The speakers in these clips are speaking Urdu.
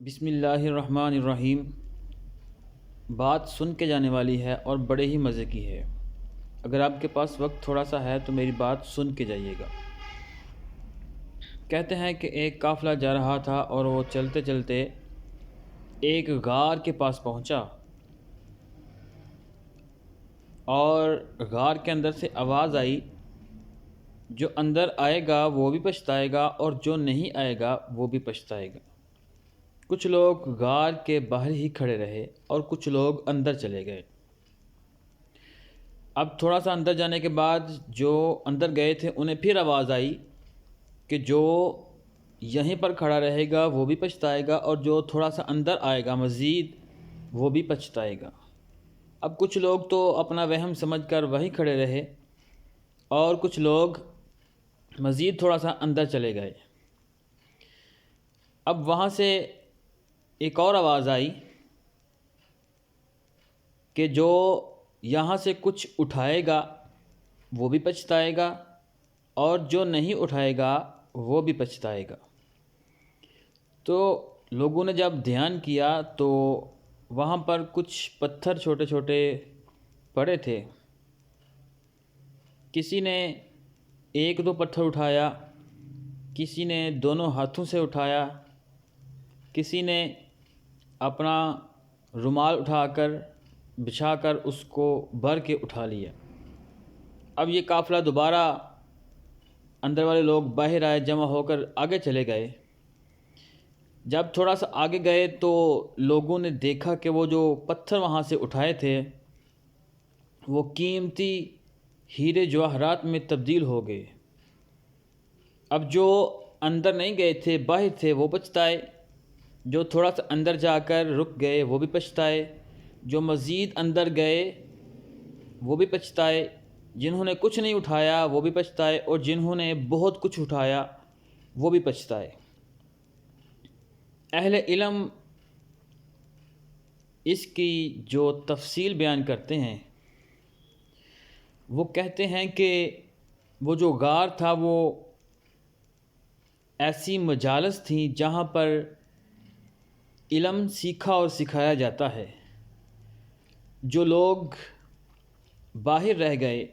بسم اللہ الرحمن الرحیم۔ بات سن کے جانے والی ہے اور بڑے ہی مزے کی ہے۔ اگر آپ کے پاس وقت تھوڑا سا ہے تو میری بات سن کے جائیے گا۔ کہتے ہیں کہ ایک قافلہ جا رہا تھا اور وہ چلتے چلتے ایک غار کے پاس پہنچا اور غار کے اندر سے آواز آئی، جو اندر آئے گا وہ بھی پچھتائے گا اور جو نہیں آئے گا وہ بھی پچھتائے گا۔ کچھ لوگ غار کے باہر ہی کھڑے رہے اور کچھ لوگ اندر چلے گئے۔ اب تھوڑا سا اندر جانے کے بعد جو اندر گئے تھے انہیں پھر آواز آئی کہ جو یہیں پر کھڑا رہے گا وہ بھی پچھتائے گا اور جو تھوڑا سا اندر آئے گا مزید وہ بھی پچھتائے گا۔ اب کچھ لوگ تو اپنا وہم سمجھ کر وہیں کھڑے رہے اور کچھ لوگ مزید تھوڑا سا اندر چلے گئے۔ اب وہاں سے ایک اور آواز آئی کہ جو یہاں سے کچھ اٹھائے گا وہ بھی پچھتائے گا اور جو نہیں اٹھائے گا وہ بھی پچھتائے گا۔ تو لوگوں نے جب دھیان کیا تو وہاں پر کچھ پتھر چھوٹے چھوٹے پڑے تھے۔ کسی نے ایک دو پتھر اٹھایا، کسی نے دونوں ہاتھوں سے اٹھایا، کسی نے اپنا رومال اٹھا کر بچھا کر اس کو بھر کے اٹھا لیا۔ اب یہ قافلہ دوبارہ اندر والے لوگ باہر آئے، جمع ہو کر آگے چلے گئے۔ جب تھوڑا سا آگے گئے تو لوگوں نے دیکھا کہ وہ جو پتھر وہاں سے اٹھائے تھے وہ قیمتی ہیرے جواہرات میں تبدیل ہو گئے۔ اب جو اندر نہیں گئے تھے، باہر تھے، وہ پچھتائے، جو تھوڑا سا اندر جا کر رک گئے وہ بھی پچھتائے، جو مزید اندر گئے وہ بھی پچھتائے، جنہوں نے کچھ نہیں اٹھایا وہ بھی پچھتائے اور جنہوں نے بہت کچھ اٹھایا وہ بھی پچھتائے۔ اہل علم اس کی جو تفصیل بیان کرتے ہیں وہ کہتے ہیں کہ وہ جو غار تھا وہ ایسی مجالس تھیں جہاں پر علم سیکھا اور سکھایا جاتا ہے۔ جو لوگ باہر رہ گئے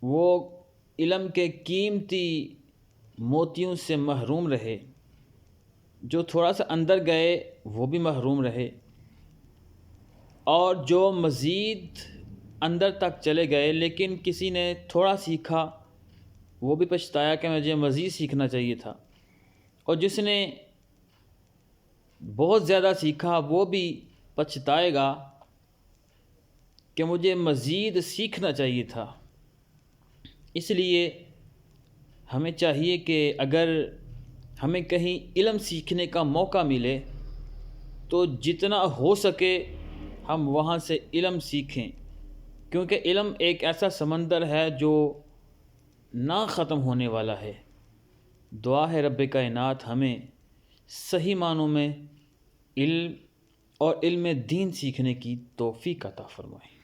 وہ علم کے قیمتی موتیوں سے محروم رہے، جو تھوڑا سا اندر گئے وہ بھی محروم رہے، اور جو مزید اندر تک چلے گئے لیکن کسی نے تھوڑا سیکھا وہ بھی پچھتایا کہ مجھے مزید سیکھنا چاہیے تھا، اور جس نے بہت زیادہ سیکھا وہ بھی پچھتائے گا کہ مجھے مزید سیکھنا چاہیے تھا۔ اس لیے ہمیں چاہیے کہ اگر ہمیں کہیں علم سیکھنے کا موقع ملے تو جتنا ہو سکے ہم وہاں سے علم سیکھیں، کیونکہ علم ایک ایسا سمندر ہے جو نہ ختم ہونے والا ہے۔ دعا ہے رب کائنات ہمیں صحیح معنوں میں علم اور علم دین سیکھنے کی توفیق عطا فرمائے۔